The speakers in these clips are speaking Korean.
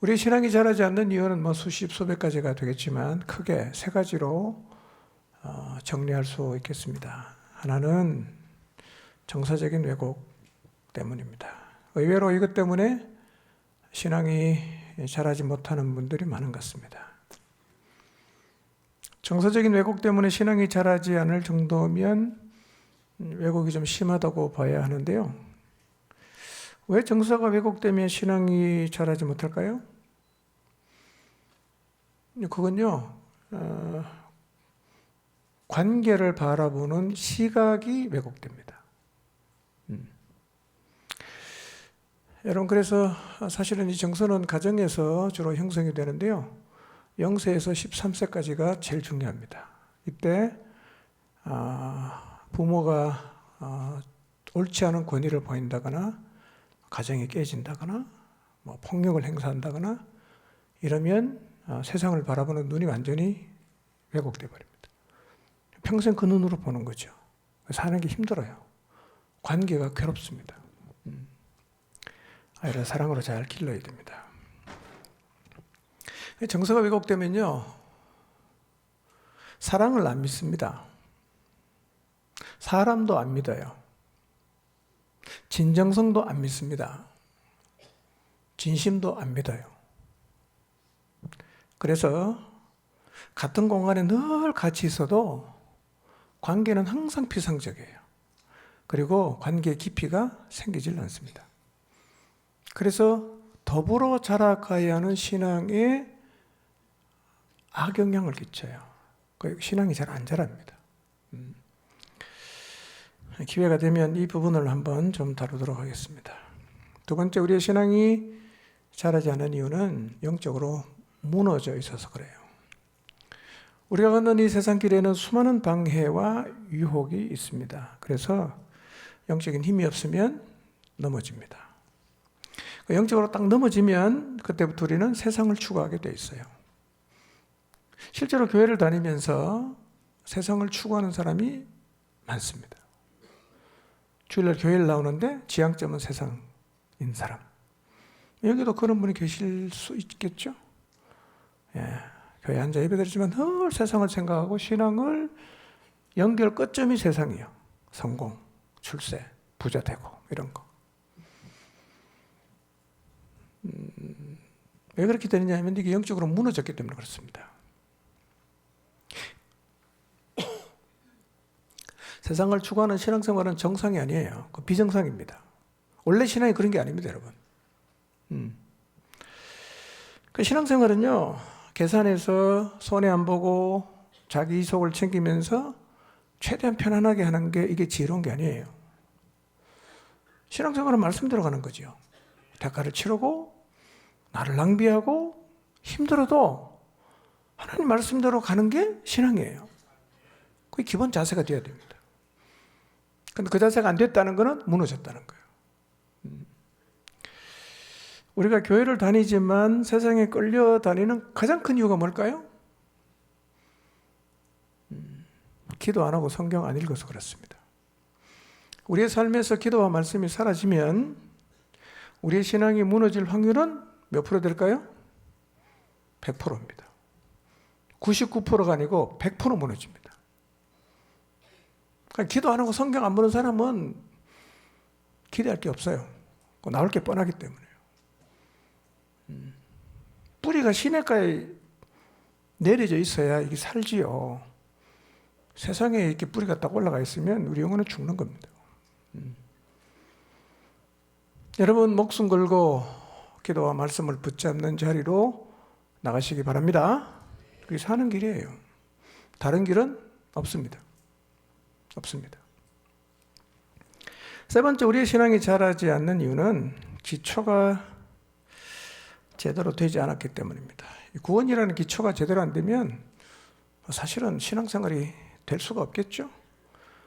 우리 신앙이 자라지 않는 이유는 뭐 수십, 수백 가지가 되겠지만 크게 세 가지로 정리할 수 있겠습니다. 하나는 정서적인 왜곡 때문입니다. 의외로 이것 때문에 신앙이 자라지 못하는 분들이 많은 것 같습니다. 정서적인 왜곡 때문에 신앙이 자라지 않을 정도면 왜곡이 좀 심하다고 봐야 하는데요. 왜 정서가 왜곡되면 신앙이 자라지 못할까요? 그건요, 관계를 바라보는 시각이 왜곡됩니다. 여러분, 그래서 사실은 이 정서는 가정에서 주로 형성이 되는데요. 0세에서 13세까지가 제일 중요합니다. 이때 부모가 옳지 않은 권위를 보인다거나 가정이 깨진다거나 뭐 폭력을 행사한다거나 이러면 세상을 바라보는 눈이 완전히 왜곡돼 버립니다. 평생 그 눈으로 보는 거죠. 사는 게 힘들어요. 관계가 괴롭습니다. 아이를 사랑으로 잘 길러야 됩니다. 정서가 왜곡되면요, 사랑을 안 믿습니다. 사람도 안 믿어요. 진정성도 안 믿습니다. 진심도 안 믿어요. 그래서 같은 공간에 늘 같이 있어도 관계는 항상 피상적이에요. 그리고 관계의 깊이가 생기질 않습니다. 그래서 더불어 자라가야 하는 신앙에 악영향을 끼쳐요. 신앙이 잘 안 자랍니다. 기회가 되면 이 부분을 한번 좀 다루도록 하겠습니다. 두 번째, 우리의 신앙이 자라지 않는 이유는 영적으로 무너져 있어서 그래요. 우리가 걷는 이 세상길에는 수많은 방해와 유혹이 있습니다. 그래서 영적인 힘이 없으면 넘어집니다. 영적으로 딱 넘어지면 그때부터 우리는 세상을 추구하게 돼 있어요. 실제로 교회를 다니면서 세상을 추구하는 사람이 많습니다. 주일날 교회를 나오는데 지향점은 세상인 사람. 여기도 그런 분이 계실 수 있겠죠? 교회에 앉아 예배드리지만 늘 세상을 생각하고 신앙을 연결 끝점이 세상이에요. 성공, 출세, 부자 되고 이런 거. 왜 그렇게 되느냐 하면 이게 영적으로 무너졌기 때문에 그렇습니다. 세상을 추구하는 신앙생활은 정상이 아니에요. 그 비정상입니다. 원래 신앙이 그런 게 아닙니다, 여러분. 그 신앙생활은요, 계산해서 손해 안 보고 자기 이속을 챙기면서 최대한 편안하게 하는 게 이게 지혜로운 게 아니에요. 신앙생활은 말씀대로 가는 거죠. 대가를 치르고 나를 낭비하고 힘들어도 하나님 말씀대로 가는 게 신앙이에요. 그게 기본 자세가 되어야 됩니다. 근데 그 자세가 안 됐다는 것은 무너졌다는 거예요. 우리가 교회를 다니지만 세상에 끌려다니는 가장 큰 이유가 뭘까요? 기도 안 하고 성경 안 읽어서 그렇습니다. 우리의 삶에서 기도와 말씀이 사라지면 우리의 신앙이 무너질 확률은 몇 프로 될까요? 100%입니다. 99%가 아니고 100% 무너집니다. 그러니까 기도 안 하고 성경 안 보는 사람은 기대할 게 없어요. 나올 게 뻔하기 때문에요. 뿌리가 시냇가에 내려져 있어야 이게 살지요. 세상에 이렇게 뿌리가 딱 올라가 있으면 우리 영혼은 죽는 겁니다. 여러분, 목숨 걸고 기도와 말씀을 붙잡는 자리로 나가시기 바랍니다. 그게 사는 길이에요. 다른 길은 없습니다. 없습니다. 세 번째, 우리의 신앙이 자라지 않는 이유는 기초가 제대로 되지 않았기 때문입니다. 구원이라는 기초가 제대로 안 되면 사실은 신앙생활이 될 수가 없겠죠.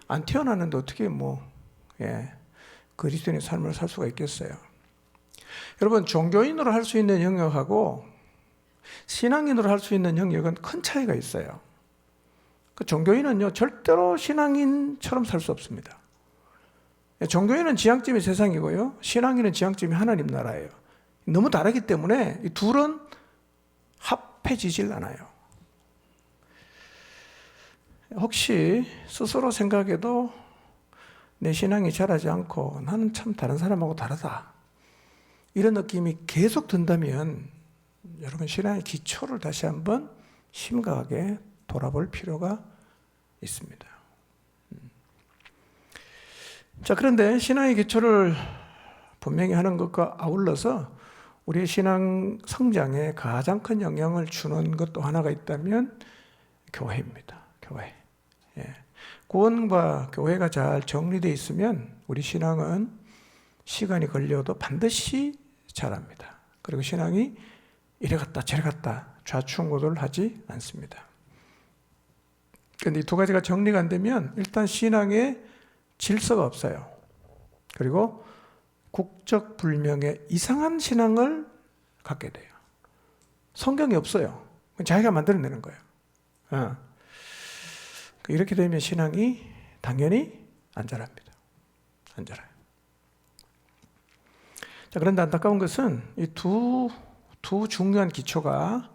안 태어났는데 어떻게 그리스도인의 삶을 살 수가 있겠어요. 여러분, 종교인으로 할 수 있는 영역하고 신앙인으로 할 수 있는 영역은 큰 차이가 있어요. 그 종교인은요, 절대로 신앙인처럼 살 수 없습니다. 종교인은 지향점이 세상이고요, 신앙인은 지향점이 하나님 나라예요. 너무 다르기 때문에 이 둘은 합해지질 않아요. 혹시 스스로 생각해도 내 신앙이 자라지 않고 나는 참 다른 사람하고 다르다, 이런 느낌이 계속 든다면 여러분 신앙의 기초를 다시 한번 심각하게 돌아볼 필요가 있습니다. 자, 그런데 신앙의 기초를 분명히 하는 것과 아울러서 우리의 신앙 성장에 가장 큰 영향을 주는 것도 하나가 있다면 교회입니다. 교회. 예. 구원과 교회가 잘 정리되어 있으면 우리 신앙은 시간이 걸려도 반드시 자랍니다. 그리고 신앙이 이래 갔다 저래 갔다 좌충우돌을 하지 않습니다. 그런데 이 두 가지가 정리가 안 되면 일단 신앙에 질서가 없어요. 그리고 국적 불명의 이상한 신앙을 갖게 돼요. 성경이 없어요. 자기가 만들어내는 거예요. 이렇게 되면 신앙이 당연히 안 자랍니다. 안 자라요. 자, 그런데 안타까운 것은 이 두 중요한 기초가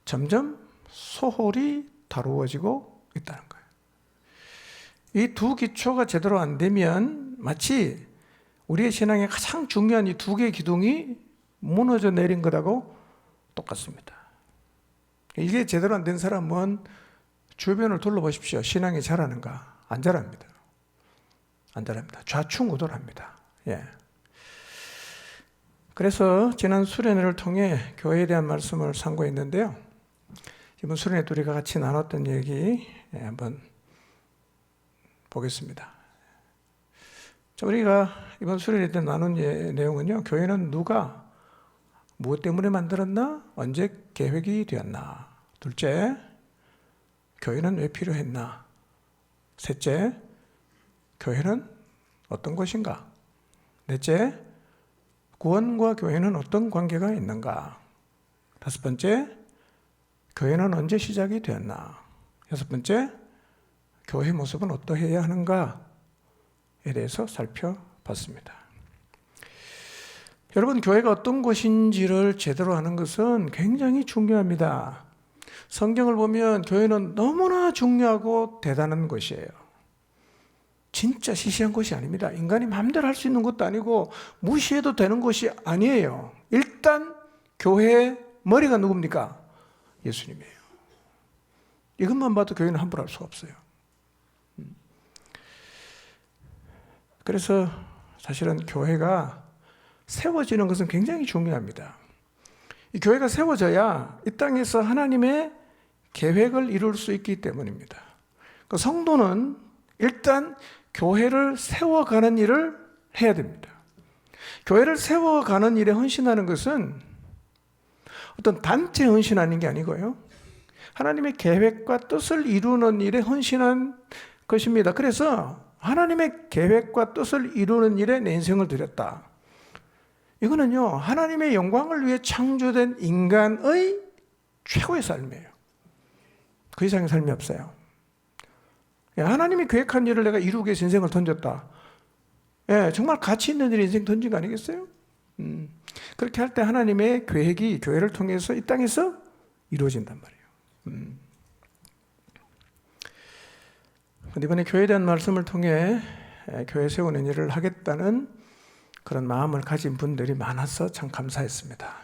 점점 소홀히 다루어지고 있다는 거예요. 이 두 기초가 제대로 안 되면 마치 우리의 신앙의 가장 중요한 이 두 개의 기둥이 무너져 내린 것하고 똑같습니다. 이게 제대로 안 된 사람은 주변을 둘러보십시오. 신앙이 자라는가? 안 자랍니다. 안 자랍니다. 좌충우돌합니다. 예. 그래서 지난 수련회를 통해 교회에 대한 말씀을 상고했는데요. 이번 수련회 우리가 같이 나눴던 얘기 한번 보겠습니다. 자, 우리가 이번 수련회 때 나눈 내용은요, 교회는 누가 무엇 때문에 만들었나? 언제 계획이 되었나? 둘째, 교회는 왜 필요했나? 셋째, 교회는 어떤 것인가? 넷째, 구원과 교회는 어떤 관계가 있는가? 다섯 번째, 교회는 언제 시작이 되었나? 여섯 번째, 교회 모습은 어떠해야 하는가에 대해서 살펴봤습니다. 여러분, 교회가 어떤 곳인지를 제대로 아는 것은 굉장히 중요합니다. 성경을 보면 교회는 너무나 중요하고 대단한 것이에요. 진짜 시시한 것이 아닙니다. 인간이 마음대로 할 수 있는 것도 아니고 무시해도 되는 것이 아니에요. 일단 교회의 머리가 누굽니까? 예수님이에요. 이것만 봐도 교회는 함부로 할 수가 없어요. 그래서 사실은 교회가 세워지는 것은 굉장히 중요합니다. 이 교회가 세워져야 이 땅에서 하나님의 계획을 이룰 수 있기 때문입니다. 그 성도는 일단 교회를 세워가는 일을 해야 됩니다. 교회를 세워가는 일에 헌신하는 것은 어떤 단체에 헌신하는 게 아니고요, 하나님의 계획과 뜻을 이루는 일에 헌신한 것입니다. 그래서 하나님의 계획과 뜻을 이루는 일에 내 인생을 드렸다. 이거는요, 하나님의 영광을 위해 창조된 인간의 최고의 삶이에요. 그 이상의 삶이 없어요. 하나님이 계획한 일을 내가 이루기 위해서 인생을 던졌다. 예, 정말 가치 있는 일에 인생 던진 거 아니겠어요? 그렇게 할 때 하나님의 계획이 교회를 통해서 이 땅에서 이루어진단 말이에요. 이번에 교회에 대한 말씀을 통해 교회 세우는 일을 하겠다는 그런 마음을 가진 분들이 많아서 참 감사했습니다.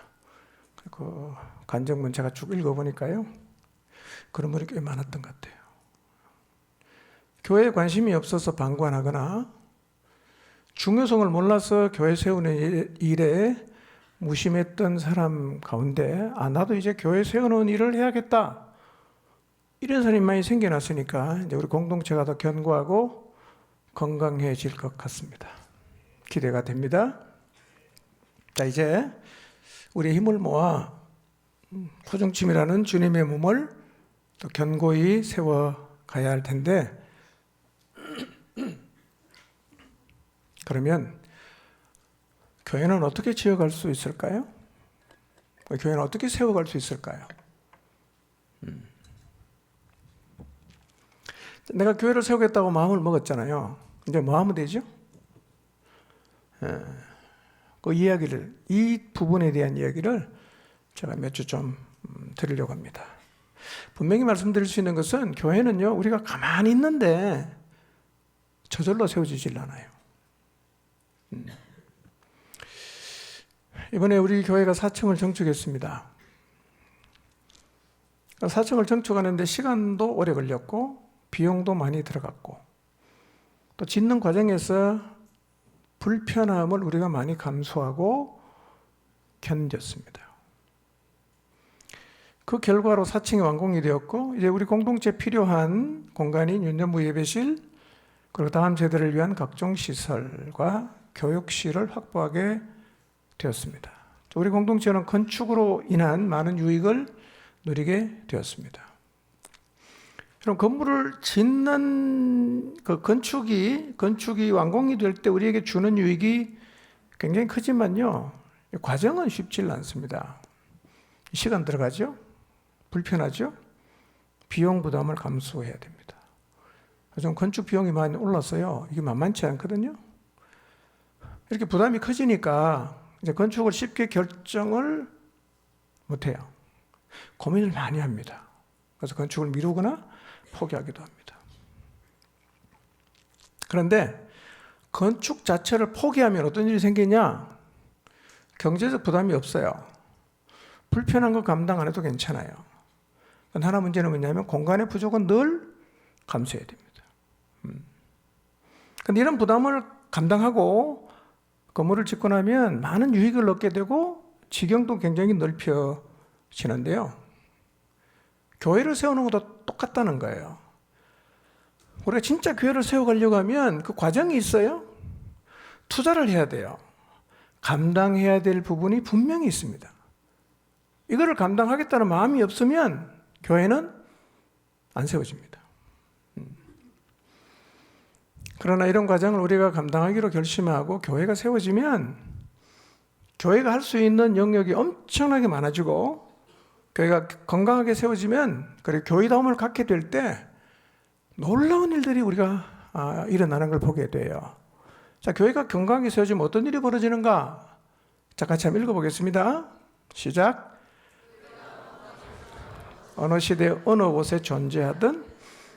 그리고 간증문 제가 쭉 읽어보니까요, 그런 분이 꽤 많았던 것 같아요. 교회에 관심이 없어서 방관하거나 중요성을 몰라서 교회 세우는 일에 무심했던 사람 가운데 나도 이제 교회 세우는 일을 해야겠다, 이런 사람이 많이 생겨났으니까 이제 우리 공동체가 더 견고하고 건강해질 것 같습니다. 기대가 됩니다. 자, 이제 우리의 힘을 모아 후중침이라는 주님의 몸을 또 견고히 세워가야 할 텐데, 그러면 교회는 어떻게 지어갈 수 있을까요? 교회는 어떻게 세워갈 수 있을까요? 내가 교회를 세우겠다고 마음을 먹었잖아요. 이제 뭐 하면 되죠? 그 이야기를, 이 부분에 대한 이야기를 제가 몇 주 좀 드리려고 합니다. 분명히 말씀드릴 수 있는 것은 교회는요, 우리가 가만히 있는데 저절로 세워지질 않아요. 이번에 우리 교회가 4층을 정축했습니다. 4층을 정축하는데 시간도 오래 걸렸고 비용도 많이 들어갔고 또 짓는 과정에서 불편함을 우리가 많이 감수하고 견뎠습니다. 그 결과로 4층이 완공이 되었고 이제 우리 공동체 필요한 공간인 윤전부 예배실 그리고 다음 세대를 위한 각종 시설과 교육실을 확보하게 되었습니다. 우리 공동체는 건축으로 인한 많은 유익을 누리게 되었습니다. 그럼 건물을 짓는 그 건축이 완공이 될 때 우리에게 주는 유익이 굉장히 크지만요, 과정은 쉽지 않습니다. 시간 들어가죠? 불편하죠? 비용 부담을 감수해야 됩니다. 좀 건축 비용이 많이 올랐어요. 이게 만만치 않거든요. 이렇게 부담이 커지니까 이제 건축을 쉽게 결정을 못해요. 고민을 많이 합니다. 그래서 건축을 미루거나 포기하기도 합니다. 그런데 건축 자체를 포기하면 어떤 일이 생기냐? 경제적 부담이 없어요. 불편한 거 감당 안 해도 괜찮아요. 하나 문제는 뭐냐면 공간의 부족은 늘 감수해야 됩니다. 근데 이런 부담을 감당하고 건물을 짓고 나면 많은 유익을 얻게 되고 지경도 굉장히 넓혀지는데요. 교회를 세우는 것도 똑같다는 거예요. 우리가 진짜 교회를 세워가려고 하면 그 과정이 있어요. 투자를 해야 돼요. 감당해야 될 부분이 분명히 있습니다. 이거를 감당하겠다는 마음이 없으면 교회는 안 세워집니다. 그러나 이런 과정을 우리가 감당하기로 결심하고 교회가 세워지면 교회가 할 수 있는 영역이 엄청나게 많아지고 교회가 건강하게 세워지면 그리고 교회다움을 갖게 될 때 놀라운 일들이 우리가 일어나는 걸 보게 돼요. 자, 교회가 건강하게 세워지면 어떤 일이 벌어지는가? 자, 같이 한번 읽어보겠습니다. 시작. 어느 시대 어느 곳에 존재하든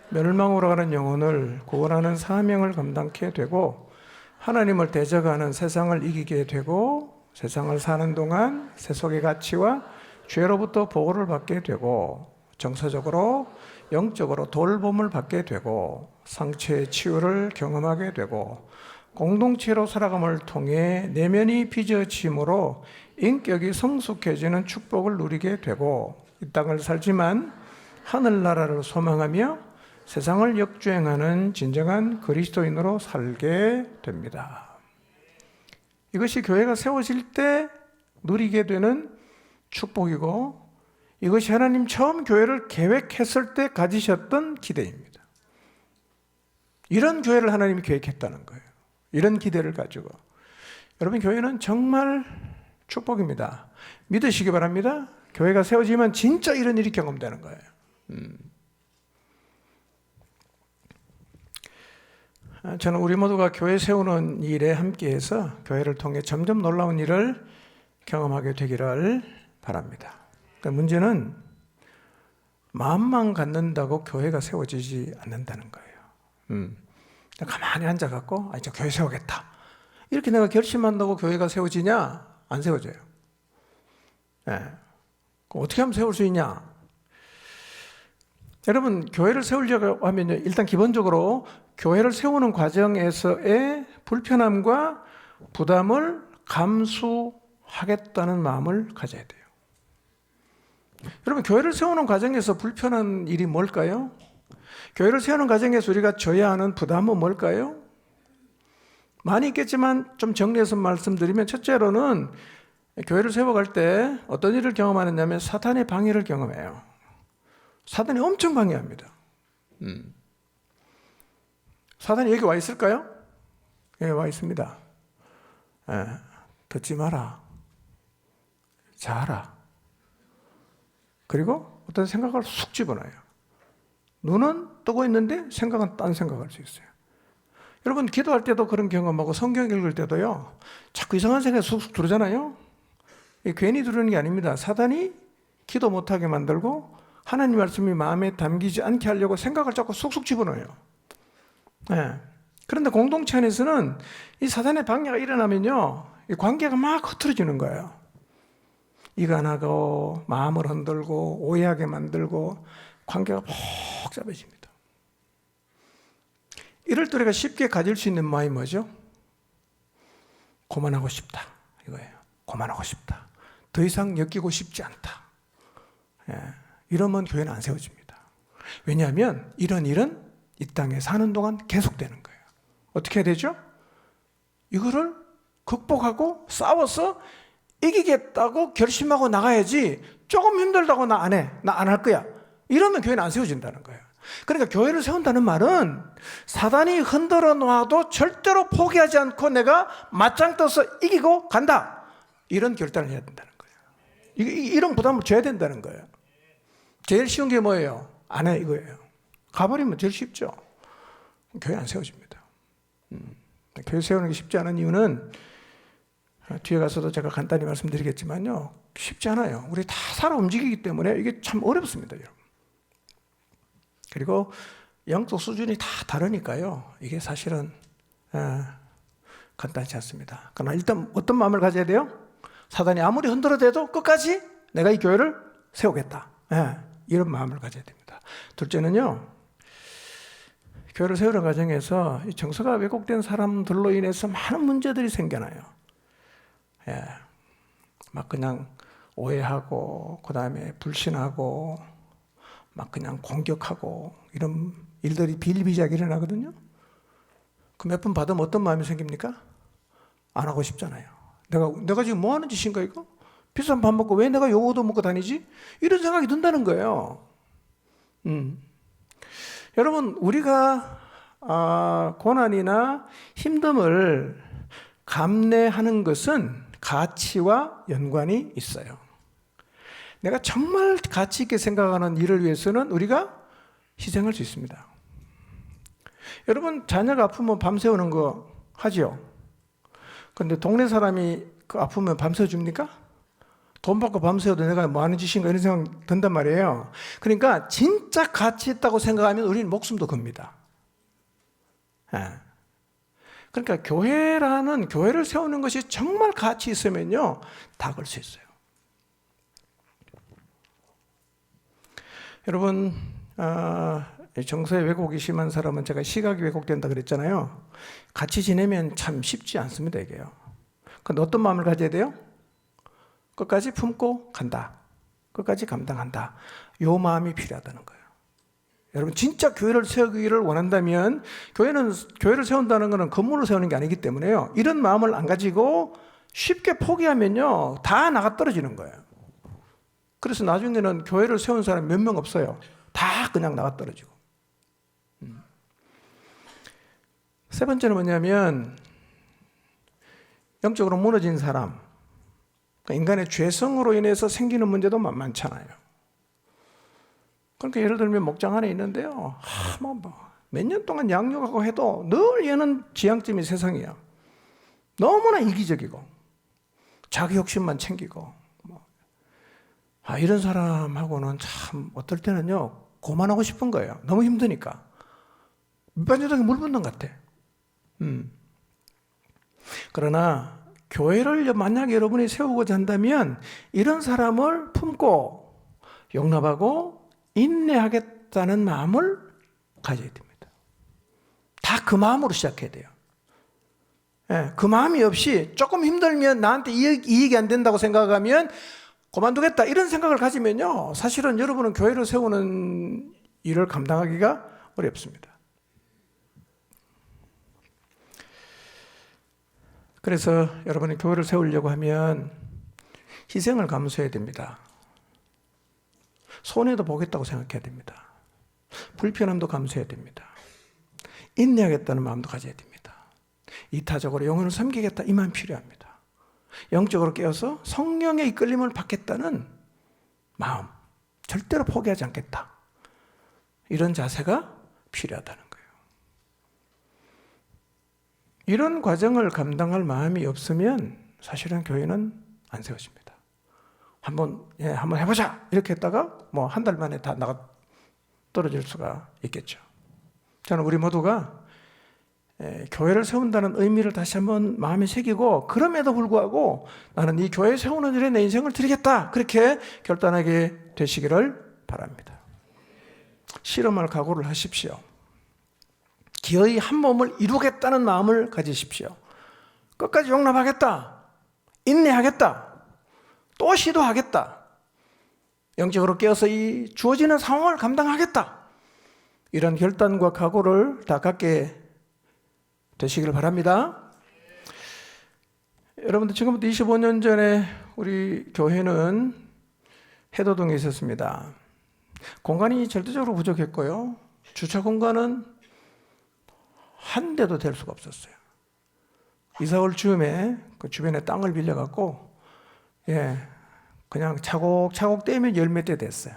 멸망으로 가는 영혼을 구원하는 사명을 감당케 되고 하나님을 대적하는 세상을 이기게 되고 세상을 사는 동안 세속의 가치와 죄로부터 보호를 받게 되고 정서적으로 영적으로 돌봄을 받게 되고 상처의 치유를 경험하게 되고 공동체로 살아감을 통해 내면이 빚어짐으로 인격이 성숙해지는 축복을 누리게 되고 이 땅을 살지만 하늘나라를 소망하며 세상을 역주행하는 진정한 그리스도인으로 살게 됩니다. 이것이 교회가 세워질 때 누리게 되는 축복이고 이것이 하나님 처음 교회를 계획했을 때 가지셨던 기대입니다. 이런 교회를 하나님이 계획했다는 거예요. 이런 기대를 가지고. 여러분, 교회는 정말 축복입니다. 믿으시기 바랍니다. 교회가 세워지면 진짜 이런 일이 경험되는 거예요. 저는 우리 모두가 교회 세우는 일에 함께해서 교회를 통해 점점 놀라운 일을 경험하게 되기를 바랍니다. 그러니까 문제는 마음만 갖는다고 교회가 세워지지 않는다는 거예요. 가만히 앉아갖고 이제 교회 세우겠다 이렇게 내가 결심한다고 교회가 세워지냐? 안 세워져요. 네. 어떻게 하면 세울 수 있냐? 여러분, 교회를 세우려고 하면요, 일단 기본적으로 교회를 세우는 과정에서의 불편함과 부담을 감수하겠다는 마음을 가져야 돼요. 여러분, 교회를 세우는 과정에서 불편한 일이 뭘까요? 교회를 세우는 과정에서 우리가 져야 하는 부담은 뭘까요? 많이 있겠지만 좀 정리해서 말씀드리면 첫째로는 교회를 세워갈 때 어떤 일을 경험하느냐면 사탄의 방해를 경험해요. 사탄이 엄청 방해합니다. 사탄이 여기 와 있을까요? 여기 와 있습니다. 듣지 마라. 자라. 그리고 어떤 생각을 쑥 집어넣어요. 눈은 뜨고 있는데 생각은 딴 생각할 수 있어요. 여러분 기도할 때도 그런 경험하고 성경 읽을 때도요, 자꾸 이상한 생각이 쑥쑥 들어오잖아요. 괜히 들어오는 게 아닙니다. 사단이 기도 못하게 만들고 하나님 말씀이 마음에 담기지 않게 하려고 생각을 자꾸 쑥쑥 집어넣어요. 네. 그런데 공동체 안에서는 이 사단의 방해가 일어나면요, 이 관계가 막 흐트러지는 거예요. 이가 나고 마음을 흔들고 오해하게 만들고 관계가 복잡해집니다. 이럴 때 우리가 쉽게 가질 수 있는 마음이 뭐죠? 고만하고 싶다, 이거예요. 고만하고 싶다. 더 이상 엮이고 싶지 않다. 예. 이러면 교회는 안 세워집니다. 왜냐하면 이런 일은 이 땅에 사는 동안 계속되는 거예요. 어떻게 해야 되죠? 이거를 극복하고 싸워서 이기겠다고 결심하고 나가야지, 조금 힘들다고 나 안 해, 나 안 할 거야, 이러면 교회는 안 세워진다는 거예요. 그러니까 교회를 세운다는 말은 사단이 흔들어 놔도 절대로 포기하지 않고 내가 맞짱 떠서 이기고 간다, 이런 결단을 해야 된다는 거예요. 이런 부담을 져야 된다는 거예요. 제일 쉬운 게 뭐예요? 안 해, 이거예요. 가버리면 제일 쉽죠. 교회 안 세워집니다. 교회 세우는 게 쉽지 않은 이유는 뒤에 가서도 제가 간단히 말씀드리겠지만요, 쉽지 않아요. 우리 다 살아 움직이기 때문에 이게 참 어렵습니다, 여러분. 그리고 영적 수준이 다 다르니까요, 이게 사실은 간단치 않습니다. 그러나 일단 어떤 마음을 가져야 돼요? 사단이 아무리 흔들어대도 끝까지 내가 이 교회를 세우겠다, 이런 마음을 가져야 됩니다. 둘째는요, 교회를 세우는 과정에서 이 정서가 왜곡된 사람들로 인해서 많은 문제들이 생겨나요. 막 그냥 오해하고, 그 다음에 불신하고, 막 그냥 공격하고, 이런 일들이 비일비재하게 일어나거든요. 그 몇 번 받으면 어떤 마음이 생깁니까? 안 하고 싶잖아요. 내가 지금 뭐 하는 짓인가, 이거? 비싼 밥 먹고 왜 내가 요거 얻어먹고 다니지? 이런 생각이 든다는 거예요. 여러분, 우리가 고난이나 힘듦을 감내하는 것은 가치와 연관이 있어요. 내가 정말 가치 있게 생각하는 일을 위해서는 우리가 희생할 수 있습니다. 여러분, 자녀가 아프면 밤새우는 거 하죠? 그런데 동네 사람이 그 아프면 밤새줍니까? 돈 받고 밤새워도 내가 뭐 하는 짓인가, 이런 생각 든단 말이에요. 그러니까 진짜 가치 있다고 생각하면 우리는 목숨도 겁니다. 그러니까 교회를 세우는 것이 정말 가치 있으면요, 다 걸 수 있어요. 여러분, 정서의 왜곡이 심한 사람은, 제가 시각이 왜곡된다 그랬잖아요. 같이 지내면 참 쉽지 않습니다, 이게요. 근데 어떤 마음을 가져야 돼요? 끝까지 품고 간다, 끝까지 감당한다, 이 마음이 필요하다는 거예요. 여러분, 진짜 교회를 세우기를 원한다면, 교회를 세운다는 것은 건물을 세우는 게 아니기 때문에요, 이런 마음을 안 가지고 쉽게 포기하면요, 다 나가 떨어지는 거예요. 그래서 나중에는 교회를 세운 사람이 몇 명 없어요. 다 그냥 나가 떨어지고. 세 번째는 뭐냐면, 영적으로 무너진 사람, 인간의 죄성으로 인해서 생기는 문제도 만만찮아요. 그러니까 예를 들면 목장 안에 있는데요, 몇 년 동안 양육하고 해도 늘 얘는 지향점이 세상이야. 너무나 이기적이고 자기 욕심만 챙기고, 이런 사람하고는 참 어떨 때는요, 고만하고 싶은 거예요. 너무 힘드니까. 밑반찬에 물 붓는 것 같아. 그러나 교회를 만약에 여러분이 세우고자 한다면, 이런 사람을 품고 용납하고 인내하겠다는 마음을 가져야 됩니다. 다 그 마음으로 시작해야 돼요. 그 마음이 없이 조금 힘들면, 나한테 이익이 안 된다고 생각하면 그만두겠다, 이런 생각을 가지면요, 사실은 여러분은 교회를 세우는 일을 감당하기가 어렵습니다. 그래서 여러분이 교회를 세우려고 하면 희생을 감수해야 됩니다. 손해도 보겠다고 생각해야 됩니다. 불편함도 감수해야 됩니다. 인내하겠다는 마음도 가져야 됩니다. 이타적으로 영혼을 섬기겠다, 이 마음이 필요합니다. 영적으로 깨어서 성령의 이끌림을 받겠다는 마음, 절대로 포기하지 않겠다, 이런 자세가 필요하다는 거예요. 이런 과정을 감당할 마음이 없으면 사실은 교회는 안 세워집니다. 한번 해보자 이렇게 했다가 뭐 한 달 만에 다 나가 떨어질 수가 있겠죠. 저는 우리 모두가 교회를 세운다는 의미를 다시 한번 마음에 새기고, 그럼에도 불구하고 나는 이 교회 세우는 일에 내 인생을 드리겠다, 그렇게 결단하게 되시기를 바랍니다. 실험할 각오를 하십시오. 기어이 한 몸을 이루겠다는 마음을 가지십시오. 끝까지 용납하겠다, 인내하겠다, 또 시도하겠다, 영적으로 깨어서 이 주어지는 상황을 감당하겠다, 이런 결단과 각오를 다 갖게 되시길 바랍니다. 여러분들, 지금부터 25년 전에 우리 교회는 해도동에 있었습니다. 공간이 절대적으로 부족했고요, 주차 공간은 한 대도 될 수가 없었어요. 이사 올 즈음에 그 주변에 땅을 빌려갖고 그냥 차곡차곡 떼면 열 몇 대 됐어요.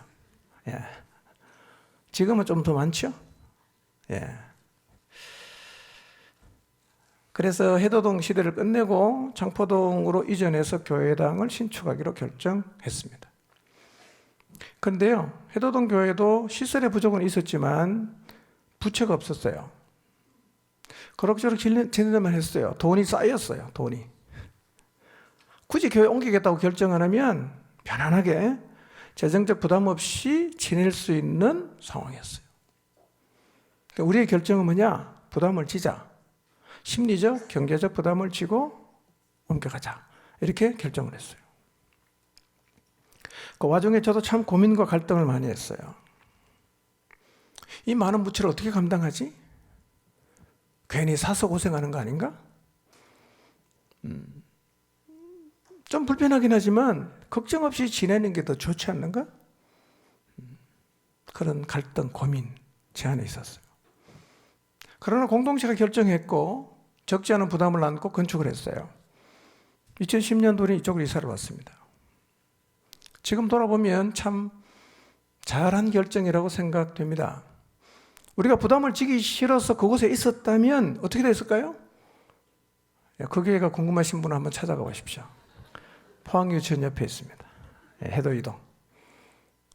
지금은 좀 더 많죠? 그래서 해도동 시대를 끝내고 장포동으로 이전해서 교회당을 신축하기로 결정했습니다. 그런데요, 해도동 교회도 시설의 부족은 있었지만 부채가 없었어요. 그럭저럭 지내야만 했어요. 돈이 쌓였어요. 돈이. 굳이 교회 옮기겠다고 결정 안 하면 편안하게 재정적 부담 없이 지낼 수 있는 상황이었어요. 그러니까 우리의 결정은 뭐냐? 부담을 지자. 심리적, 경제적 부담을 지고 옮겨가자, 이렇게 결정을 했어요. 그 와중에 저도 참 고민과 갈등을 많이 했어요. 이 많은 부채를 어떻게 감당하지? 괜히 사서 고생하는 거 아닌가? 좀 불편하긴 하지만 걱정 없이 지내는 게 더 좋지 않는가? 그런 갈등, 고민 제 안에 있었어요. 그러나 공동체가 결정했고 적지 않은 부담을 안고 건축을 했어요. 2010년도에 이쪽으로 이사를 왔습니다. 지금 돌아보면 참 잘한 결정이라고 생각됩니다. 우리가 부담을 지기 싫어서 그곳에 있었다면 어떻게 됐을까요? 그 교회가 궁금하신 분은 한번 찾아가 보십시오. 포항유치원 옆에 있습니다. 해도이동.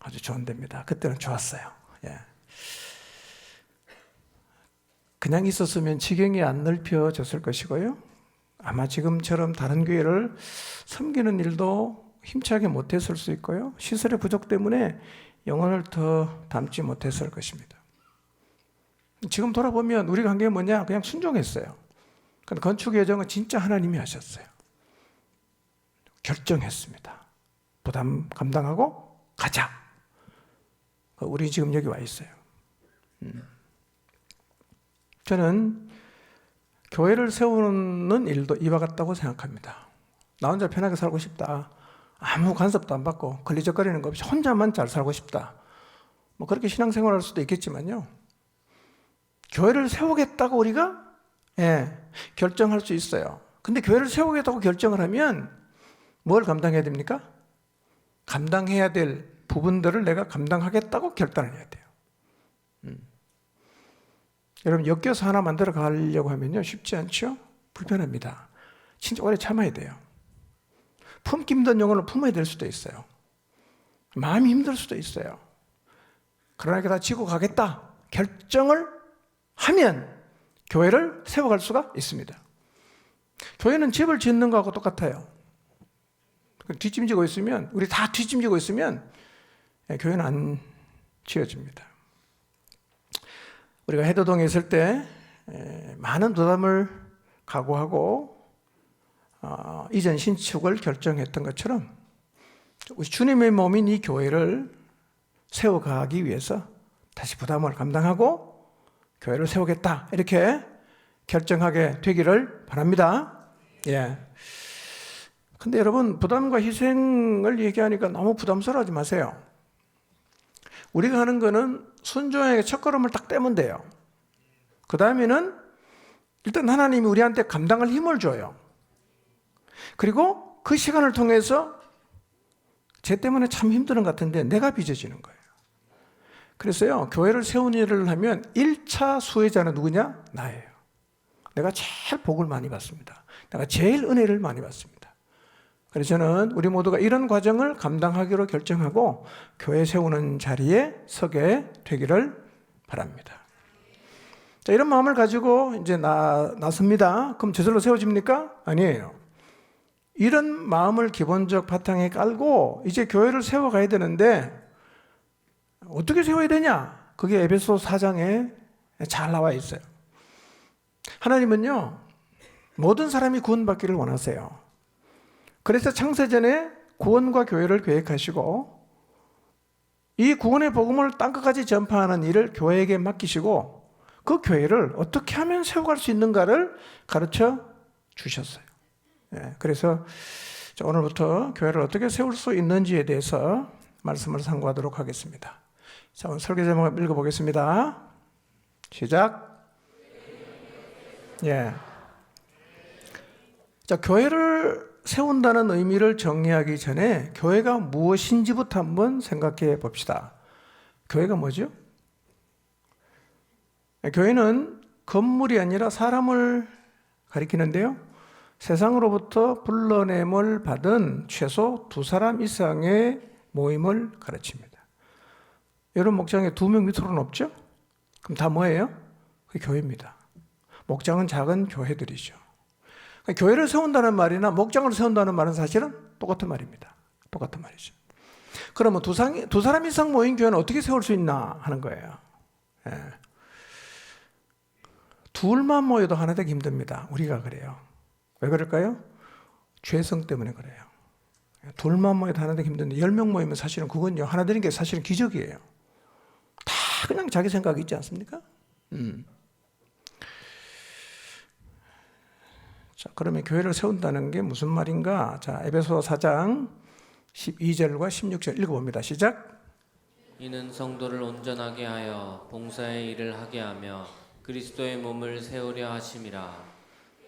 아주 좋은 데입니다. 그때는 좋았어요. 그냥 있었으면 지경이 안 넓혀졌을 것이고요, 아마 지금처럼 다른 교회를 섬기는 일도 힘차게 못했을 수 있고요, 시설의 부족 때문에 영혼을 더 담지 못했을 것입니다. 지금 돌아보면 우리 관계가 뭐냐? 그냥 순종했어요. 근데 건축 예정은 진짜 하나님이 하셨어요. 결정했습니다. 부담 감당하고 가자. 우리 지금 여기 와 있어요. 저는 교회를 세우는 일도 이와 같다고 생각합니다. 나 혼자 편하게 살고 싶다, 아무 간섭도 안 받고 걸리적거리는 거 없이 혼자만 잘 살고 싶다, 뭐 그렇게 신앙생활 할 수도 있겠지만요, 교회를 세우겠다고 우리가 결정할 수 있어요. 근데 교회를 세우겠다고 결정을 하면 뭘 감당해야 됩니까? 감당해야 될 부분들을 내가 감당하겠다고 결단을 해야 돼요. 여러분, 엮여서 하나 만들어 가려고 하면요, 쉽지 않죠? 불편합니다. 진짜 오래 참아야 돼요. 품기 힘든 영혼을 품어야 될 수도 있어요. 마음이 힘들 수도 있어요. 그러나 이렇게 다 지고 가겠다 결정을 하면 교회를 세워갈 수가 있습니다. 교회는 집을 짓는 거하고 똑같아요. 뒷짐지고 있으면, 우리 다 뒷짐지고 있으면 교회는 안 지어집니다. 우리가 해도동에 있을 때 많은 부담을 각오하고 이전 신축을 결정했던 것처럼 우리 주님의 몸인 이 교회를 세워가기 위해서 다시 부담을 감당하고 교회를 세우겠다, 이렇게 결정하게 되기를 바랍니다. 근데 여러분, 부담과 희생을 얘기하니까 너무 부담스러워하지 마세요. 우리가 하는 거는 순종에게 첫걸음을 딱 떼면 돼요. 그 다음에는 일단 하나님이 우리한테 감당할 힘을 줘요. 그리고 그 시간을 통해서 쟤 때문에 참 힘드는 것 같은데 내가 빚어지는 거예요. 그래서요, 교회를 세운 일을 하면 1차 수혜자는 누구냐? 나예요. 내가 제일 복을 많이 받습니다. 내가 제일 은혜를 많이 받습니다. 그래서 저는 우리 모두가 이런 과정을 감당하기로 결정하고 교회 세우는 자리에 서게 되기를 바랍니다. 자, 이런 마음을 가지고 이제 나섭니다. 그럼 저절로 세워집니까? 아니에요. 이런 마음을 기본적 바탕에 깔고 이제 교회를 세워가야 되는데 어떻게 세워야 되냐? 그게 에베소 4장에 잘 나와 있어요. 하나님은요, 모든 사람이 구원받기를 원하세요. 그래서 창세전에 구원과 교회를 계획하시고 이 구원의 복음을 땅끝까지 전파하는 일을 교회에게 맡기시고 그 교회를 어떻게 하면 세워갈 수 있는가를 가르쳐 주셨어요. 그래서 오늘부터 교회를 어떻게 세울 수 있는지에 대해서 말씀을 상고하도록 하겠습니다. 자, 오늘 설교 제목 읽어보겠습니다. 시작. 자, 교회를 세운다는 의미를 정리하기 전에 교회가 무엇인지부터 한번 생각해 봅시다. 교회가 뭐죠? 교회는 건물이 아니라 사람을 가리키는데요. 세상으로부터 불러냄을 받은 최소 2사람 이상의 모임을 가르칩니다. 여러분 목장에 2명 밑으로는 없죠? 그럼 다 뭐예요? 그게 교회입니다. 목장은 작은 교회들이죠. 교회를 세운다는 말이나 목장을 세운다는 말은 사실은 똑같은 말입니다. 똑같은 말이죠. 그러면 2사람 이상 모인 교회는 어떻게 세울 수 있나 하는 거예요. 둘만 모여도 하나 되기 힘듭니다. 우리가 그래요. 왜 그럴까요? 죄성 때문에 그래요. 둘만 모여도 하나 되기 힘든데 10명 모이면 사실은 그건요, 하나 되는 게 사실은 기적이에요. 다 그냥 자기 생각이 있지 않습니까? 자, 그러면 교회를 세운다는 게 무슨 말인가? 자, 에베소 4장 12절과 16절 읽어봅니다. 시작. 이는 성도를 온전하게 하여 봉사의 일을 하게 하며 그리스도의 몸을 세우려 하심이라.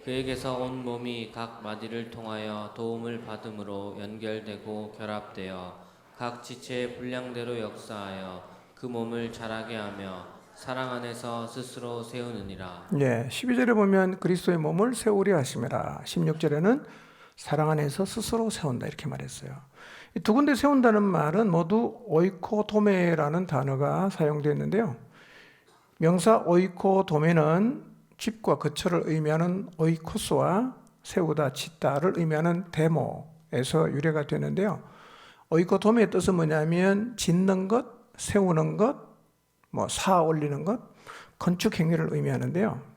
그에게서 온 몸이 각 마디를 통하여 도움을 받음으로 연결되고 결합되어 각 지체의 분량대로 역사하여 그 몸을 자라게 하며 사랑 안에서 스스로 세우느니라. 12절에 보면 그리스도의 몸을 세우려 하심이라. 16절에는 사랑 안에서 스스로 세운다 이렇게 말했어요. 이 두 군데 세운다는 말은 모두 오이코도메라는 단어가 사용되어 있는데요. 명사 오이코도메는 집과 거처를 의미하는 오이코스와 세우다, 짓다를 의미하는 데모에서 유래가 되는데요. 오이코도메의 뜻은 뭐냐면 짓는 것, 세우는 것, 쌓아 올리는 것, 건축 행위를 의미하는데요.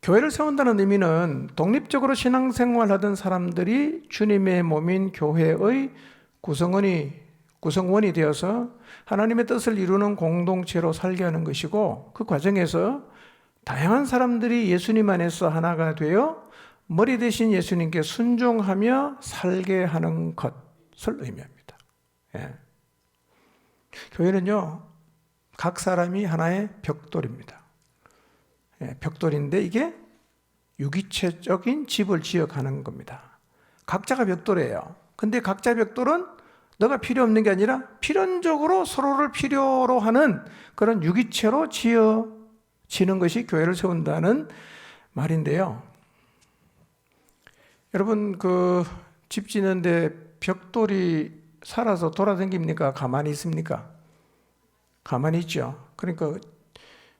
교회를 세운다는 의미는 독립적으로 신앙생활하던 사람들이 주님의 몸인 교회의 구성원이 되어서 하나님의 뜻을 이루는 공동체로 살게 하는 것이고, 그 과정에서 다양한 사람들이 예수님 안에서 하나가 되어 머리 대신 예수님께 순종하며 살게 하는 것을 의미합니다. 교회는요, 각 사람이 하나의 벽돌입니다. 벽돌인데 이게 유기체적인 집을 지어가는 겁니다. 각자가 벽돌이에요. 근데 각자 벽돌은 너가 필요 없는 게 아니라 필연적으로 서로를 필요로 하는 그런 유기체로 지어지는 것이 교회를 세운다는 말인데요. 여러분, 집 짓는데 벽돌이 살아서 돌아다닙니까? 가만히 있습니까? 가만히 있죠. 그러니까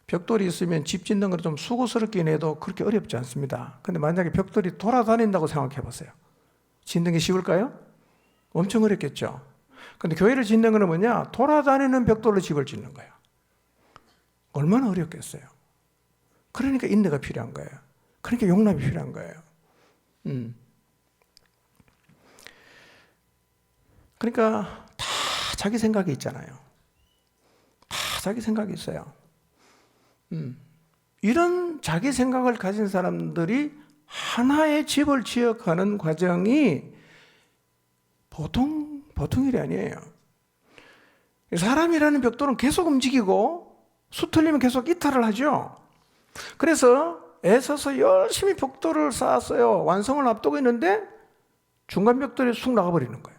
벽돌이 있으면 집 짓는 건 좀 수고스럽긴 해도 그렇게 어렵지 않습니다. 근데 만약에 벽돌이 돌아다닌다고 생각해 보세요. 짓는 게 쉬울까요? 엄청 어렵겠죠. 근데 교회를 짓는 건 뭐냐? 돌아다니는 벽돌로 집을 짓는 거예요. 얼마나 어렵겠어요. 그러니까 인내가 필요한 거예요. 그러니까 용납이 필요한 거예요. 그러니까 다 자기 생각이 있잖아요. 다 자기 생각이 있어요. 이런 자기 생각을 가진 사람들이 하나의 집을 지어가는 과정이 보통 일이 아니에요. 사람이라는 벽돌은 계속 움직이고 수틀리면 계속 이탈을 하죠. 그래서 애써서 열심히 벽돌을 쌓았어요. 완성을 앞두고 있는데 중간 벽돌이 쑥 나가버리는 거예요.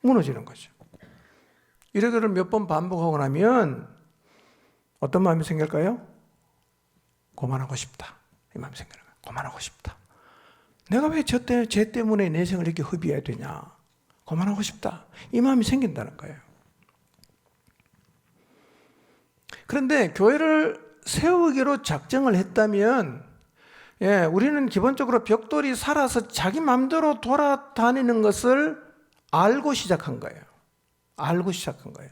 무너지는 거죠. 이래저래 몇 번 반복하고 나면 어떤 마음이 생길까요? 고만하고 싶다. 이 마음이 생기는 거예요. 고만하고 싶다. 내가 왜 쟤 때문에 내 생을 이렇게 허비해야 되냐. 고만하고 싶다. 이 마음이 생긴다는 거예요. 그런데 교회를 세우기로 작정을 했다면, 우리는 기본적으로 벽돌이 살아서 자기 마음대로 돌아다니는 것을 알고 시작한 거예요. 알고 시작한 거예요.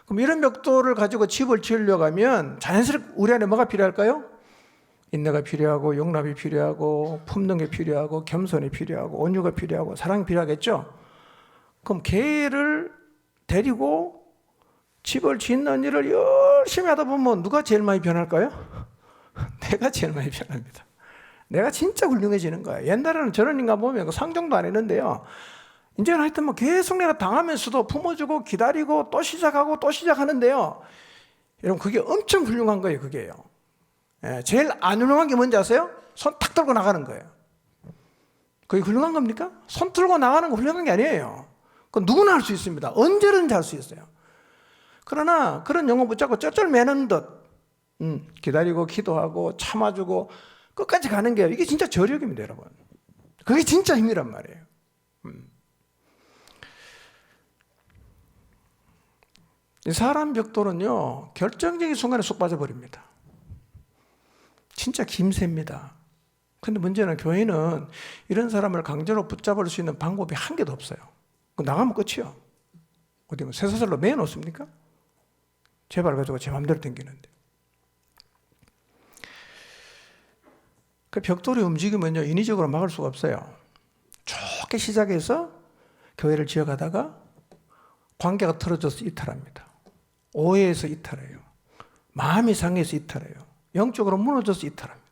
그럼 이런 벽돌을 가지고 집을 지으려고 하면 자연스럽게 우리 안에 뭐가 필요할까요? 인내가 필요하고, 용납이 필요하고, 품는 게 필요하고, 겸손이 필요하고, 온유가 필요하고, 사랑이 필요하겠죠? 그럼 걔를 데리고 집을 짓는 일을 열심히 하다 보면 누가 제일 많이 변할까요? 내가 제일 많이 변합니다. 내가 진짜 훌륭해지는 거예요. 옛날에는 저런 인간 보면 상정도 안 했는데요. 이제는 하여튼 뭐 계속 내가 당하면서도 품어주고 기다리고 또 시작하고 또 시작하는데요. 여러분, 그게 엄청 훌륭한 거예요, 그게요. 제일 안 훌륭한 게 뭔지 아세요? 손 탁 들고 나가는 거예요. 그게 훌륭한 겁니까? 손 들고 나가는 거 훌륭한 게 아니에요. 그건 누구나 할 수 있습니다. 언제든지 할 수 있어요. 그러나 그런 영혼 붙잡고 쩔쩔매는 듯 기다리고 기도하고 참아주고 끝까지 가는 게 이게 진짜 저력입니다, 여러분. 그게 진짜 힘이란 말이에요. 이 사람 벽돌은요, 결정적인 순간에 쏙 빠져버립니다. 진짜 김새입니다. 근데 문제는 교회는 이런 사람을 강제로 붙잡을 수 있는 방법이 한 개도 없어요. 나가면 끝이요. 어디 뭐 쇠사슬로 매어 놓습니까? 제발 가지고 제 마음대로 당기는데. 그 벽돌이 움직이면요, 인위적으로 막을 수가 없어요. 좋게 시작해서 교회를 지어가다가 관계가 틀어져서 이탈합니다. 오해해서 이탈해요. 마음이 상해서 이탈해요. 영적으로 무너져서 이탈합니다.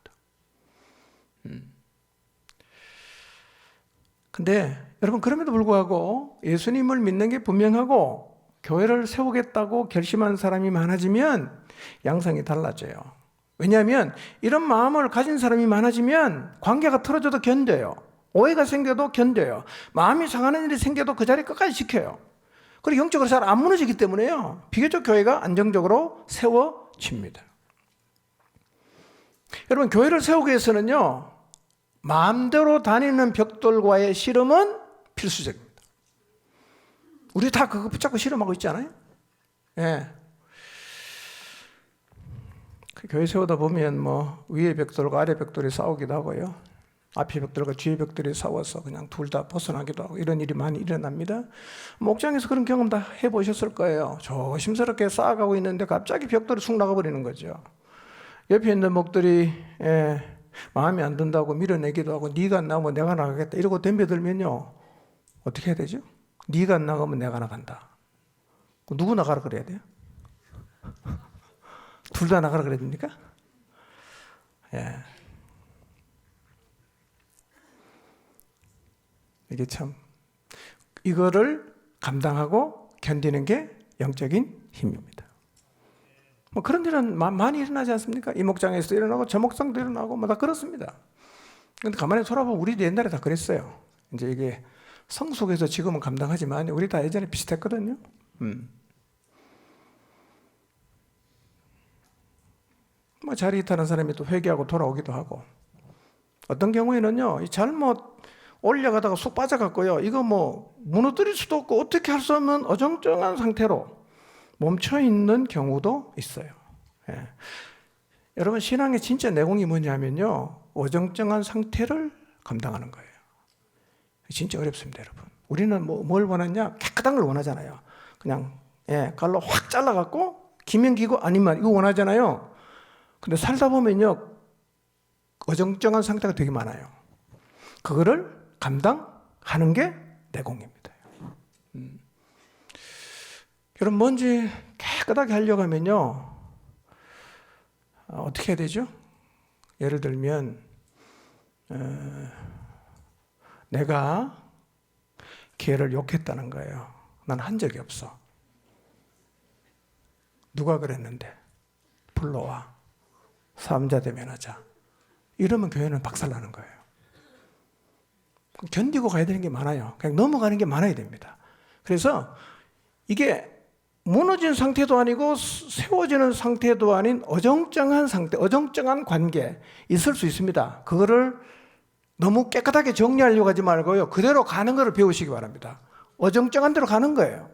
근데 여러분, 그럼에도 불구하고 예수님을 믿는 게 분명하고 교회를 세우겠다고 결심한 사람이 많아지면 양상이 달라져요. 왜냐하면 이런 마음을 가진 사람이 많아지면 관계가 틀어져도 견뎌요. 오해가 생겨도 견뎌요. 마음이 상하는 일이 생겨도 그 자리 끝까지 지켜요. 그리고 영적으로 잘 안 무너지기 때문에요, 비교적 교회가 안정적으로 세워집니다. 여러분, 교회를 세우기 위해서는요, 마음대로 다니는 벽돌과의 씨름은 필수적입니다. 우리 다 그거 붙잡고 씨름하고 있지 않아요? 그 교회 세우다 보면 뭐 위에 벽돌과 아래 벽돌이 싸우기도 하고요, 앞에 벽돌과 뒤에 벽돌이 싸워서 그냥 둘 다 벗어나기도 하고, 이런 일이 많이 일어납니다. 목장에서 그런 경험 다 해보셨을 거예요. 조심스럽게 쌓아가고 있는데 갑자기 벽돌이 쑥 나가버리는 거죠. 옆에 있는 목들이 마음에 안 든다고 밀어내기도 하고, 네가 안 나가면 내가 나가겠다 이러고 덤벼들면요, 어떻게 해야 되죠? 네가 안 나가면 내가 나간다. 누구 나가라 그래야 돼요? 둘 다 나가라 그래야 됩니까? 이게 참, 이거를 감당하고 견디는 게 영적인 힘입니다. 뭐 그런 일은 많이 일어나지 않습니까? 이 목장에서 일어나고 저 목장도 일어나고 뭐 다 그렇습니다. 근데 가만히 돌아보면 우리도 옛날에 다 그랬어요. 이제 이게 성숙해서 지금은 감당하지만 우리 다 예전에 비슷했거든요. 뭐 자리 이탈한 사람이 또 회개하고 돌아오기도 하고, 어떤 경우에는요, 이 잘못 올려가다가 쑥 빠져갔고요, 이거 뭐 무너뜨릴 수도 없고 어떻게 할 수 없는 어정쩡한 상태로 멈춰있는 경우도 있어요. 여러분, 신앙의 진짜 내공이 뭐냐면요, 어정쩡한 상태를 감당하는 거예요. 진짜 어렵습니다, 여러분. 우리는 뭘 원하냐? 깨끗한 걸 원하잖아요. 그냥 갈로 확 잘라갖고 기면기고 아니면 이거 원하잖아요. 근데 살다 보면요, 어정쩡한 상태가 되게 많아요. 그거를 감당하는 게 내공입니다. 여러분, 뭔지 깨끗하게 하려고 하면요, 어떻게 해야 되죠? 예를 들면 내가 걔를 욕했다는 거예요. 난 한 적이 없어. 누가 그랬는데? 불러와. 사음자 대면하자. 이러면 교회는 박살나는 거예요. 견디고 가야 되는 게 많아요. 그냥 넘어가는 게 많아야 됩니다. 그래서 이게 무너진 상태도 아니고 세워지는 상태도 아닌 어정쩡한 상태, 어정쩡한 관계 있을 수 있습니다. 그거를 너무 깨끗하게 정리하려고 하지 말고요. 그대로 가는 것을 배우시기 바랍니다. 어정쩡한 대로 가는 거예요.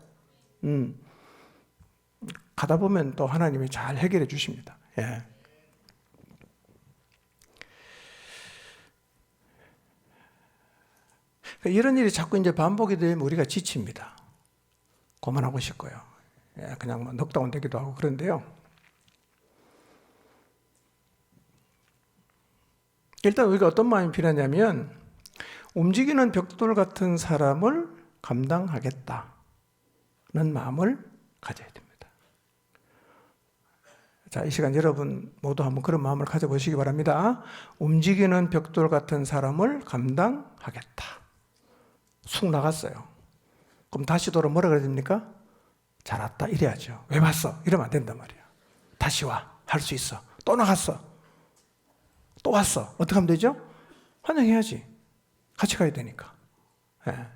가다 보면 또 하나님이 잘 해결해 주십니다. 예. 이런 일이 자꾸 이제 반복이 되면 우리가 지칩니다. 그만하고 싶고요. 예, 그냥 뭐 넉다운 되기도 하고 그런데요. 일단 우리가 어떤 마음이 필요하냐면 움직이는 벽돌 같은 사람을 감당하겠다는 마음을 가져야 됩니다. 자, 이 시간 여러분 모두 한번 그런 마음을 가져보시기 바랍니다. 움직이는 벽돌 같은 사람을 감당하겠다. 쑥 나갔어요. 그럼 다시 돌아 뭐라 그래야 됩니까? 잘 왔다 이래야죠. 왜 왔어? 이러면 안 된단 말이야. 다시 와. 할 수 있어. 또 나갔어. 또 왔어. 어떻게 하면 되죠? 환영해야지. 같이 가야 되니까. 예.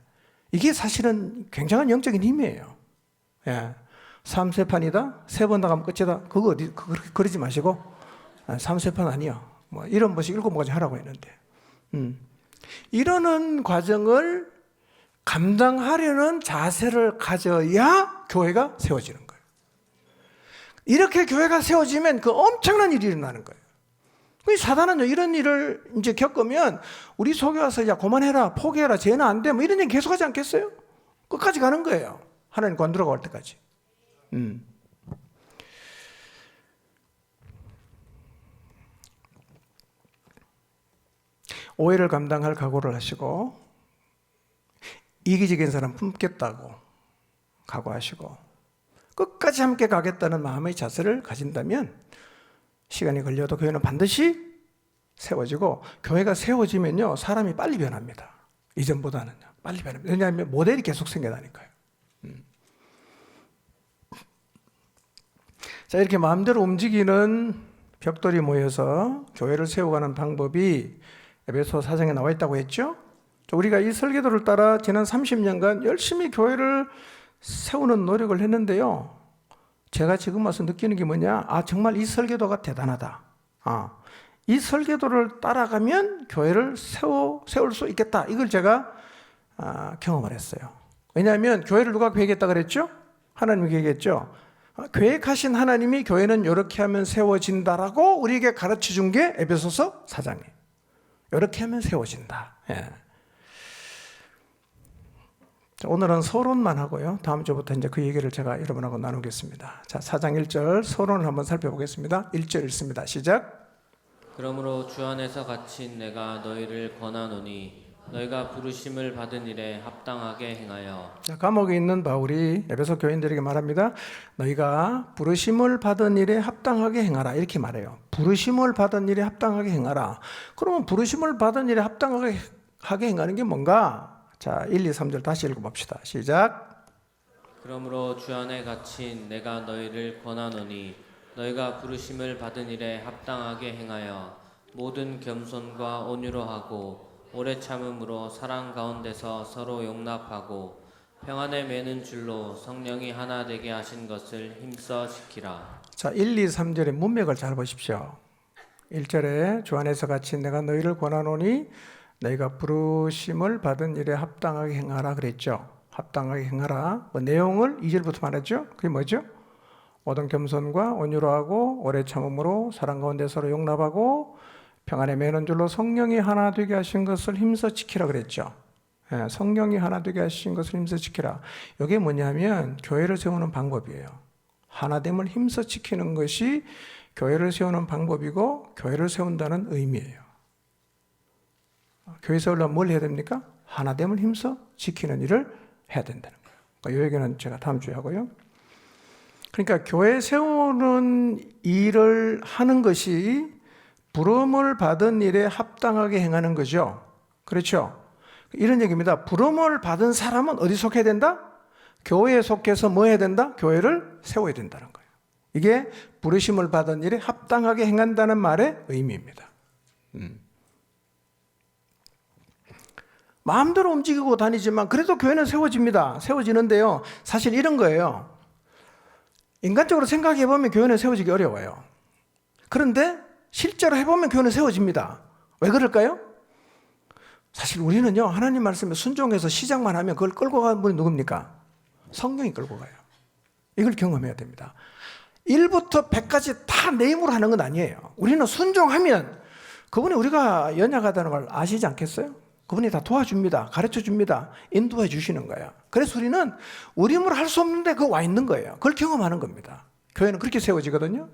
이게 사실은 굉장한 영적인 힘이에요. 예. 3세판이다? 3번 나가면 끝이다? 그거 그러지 마시고 3세판 아니요. 뭐 이런 번씩 7번까지 하라고 했는데 이러는 과정을 감당하려는 자세를 가져야 교회가 세워지는 거예요. 이렇게 교회가 세워지면 그 엄청난 일이 일어나는 거예요. 사단은요, 이런 일을 이제 겪으면 우리 속에 와서 야, 그만해라, 포기해라, 쟤는 안 돼, 뭐 이런 얘기 계속하지 않겠어요? 끝까지 가는 거예요. 하나님 관두라고 할 때까지. 오해를 감당할 각오를 하시고 이기적인 사람 품겠다고 각오하시고 끝까지 함께 가겠다는 마음의 자세를 가진다면 시간이 걸려도 교회는 반드시 세워지고 교회가 세워지면요 사람이 빨리 변합니다. 이전보다는요 빨리 변합니다. 왜냐하면 모델이 계속 생겨나니까요. 자, 이렇게 마음대로 움직이는 벽돌이 모여서 교회를 세워가는 방법이 에베소 4장에 나와 있다고 했죠. 우리가 이 설계도를 따라 지난 30년간 열심히 교회를 세우는 노력을 했는데요. 제가 지금 와서 느끼는 게 뭐냐? 정말 이 설계도가 대단하다. 이 설계도를 따라가면 교회를 세울 수 있겠다. 이걸 제가 경험을 했어요. 왜냐하면 교회를 누가 계획했다 그랬죠? 하나님이 계획했죠. 계획하신 하나님이 교회는 이렇게 하면 세워진다라고 우리에게 가르쳐 준 게 에베소서 4장이에요. 이렇게 하면 세워진다. 예. 자, 오늘은 서론만 하고요. 다음 주부터 이제 그 얘기를 제가 여러분하고 나누겠습니다. 자, 4장 1절 서론을 한번 살펴보겠습니다. 1절 읽습니다. 시작. 그러므로 주 안에서 갇힌 내가 너희를 권하노니 너희가 부르심을 받은 일에 합당하게 행하여. 자, 감옥에 있는 바울이 에베소 교인들에게 말합니다. 너희가 부르심을 받은 일에 합당하게 행하라. 이렇게 말해요. 부르심을 받은 일에 합당하게 행하라. 그러면 부르심을 받은 일에 합당하게 행하는 게 뭔가? 자, 1, 2, 3절 다시 읽어봅시다. 시작. 그러므로 주 안에 갇힌 내가 너희를 권하노니 너희가 부르심을 받은 일에 합당하게 행하여 모든 겸손과 온유로 하고 오래 참음으로 사랑 가운데서 서로 용납하고 평안에 매는 줄로 성령이 하나 되게 하신 것을 힘써 지키라. 자, 1, 2, 3절의 문맥을 잘 보십시오. 1절에 주 안에서 갇힌 내가 너희를 권하노니 너희가 부르심을 받은 일에 합당하게 행하라 그랬죠. 합당하게 행하라. 내용을 2절부터 말했죠. 그게 뭐죠? 모든 겸손과 온유로 하고 오래 참음으로 사랑 가운데 서로 용납하고 평안에 매는 줄로 성령이 하나 되게 하신 것을 힘써 지키라 그랬죠. 예, 성령이 하나 되게 하신 것을 힘써 지키라. 이게 뭐냐면 교회를 세우는 방법이에요. 하나됨을 힘써 지키는 것이 교회를 세우는 방법이고 교회를 세운다는 의미예요. 교회 세우려면 뭘 해야 됩니까? 하나됨을 힘써 지키는 일을 해야 된다는 거예요. 그러니까 이 얘기는 제가 다음 주에 하고요. 그러니까 교회 세우는 일을 하는 것이 부름을 받은 일에 합당하게 행하는 거죠. 그렇죠? 이런 얘기입니다. 부름을 받은 사람은 어디 속해야 된다? 교회에 속해서 뭐 해야 된다? 교회를 세워야 된다는 거예요. 이게 부르심을 받은 일에 합당하게 행한다는 말의 의미입니다. 마음대로 움직이고 다니지만 그래도 교회는 세워집니다. 세워지는데요. 사실 이런 거예요. 인간적으로 생각해 보면 교회는 세워지기 어려워요. 그런데 실제로 해보면 교회는 세워집니다. 왜 그럴까요? 사실 우리는요, 하나님 말씀에 순종해서 시작만 하면 그걸 끌고 가는 분이 누굽니까? 성령이 끌고 가요. 이걸 경험해야 됩니다. 1부터 100까지 다 내 힘으로 하는 건 아니에요. 우리는 순종하면 그분이 우리가 연약하다는 걸 아시지 않겠어요? 그분이 다 도와줍니다. 가르쳐 줍니다. 인도해 주시는 거예요. 그래서 우리는 우리 힘으로 할 수 없는데 그거 와 있는 거예요. 그걸 경험하는 겁니다. 교회는 그렇게 세워지거든요.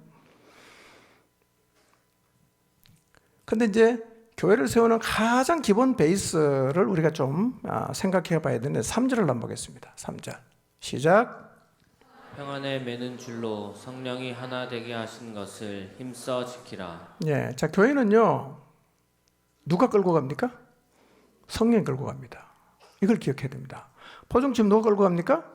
근데 이제 교회를 세우는 가장 기본 베이스를 우리가 좀 생각해 봐야 되는데 3절을 한번 보겠습니다. 3절 시작. 평안에 매는 줄로 성령이 하나 되게 하신 것을 힘써 지키라. 예, 자 교회는요 누가 끌고 갑니까? 성령이 끌고 갑니다. 이걸 기억해야 됩니다. 포종팀 누가 끌고 갑니까?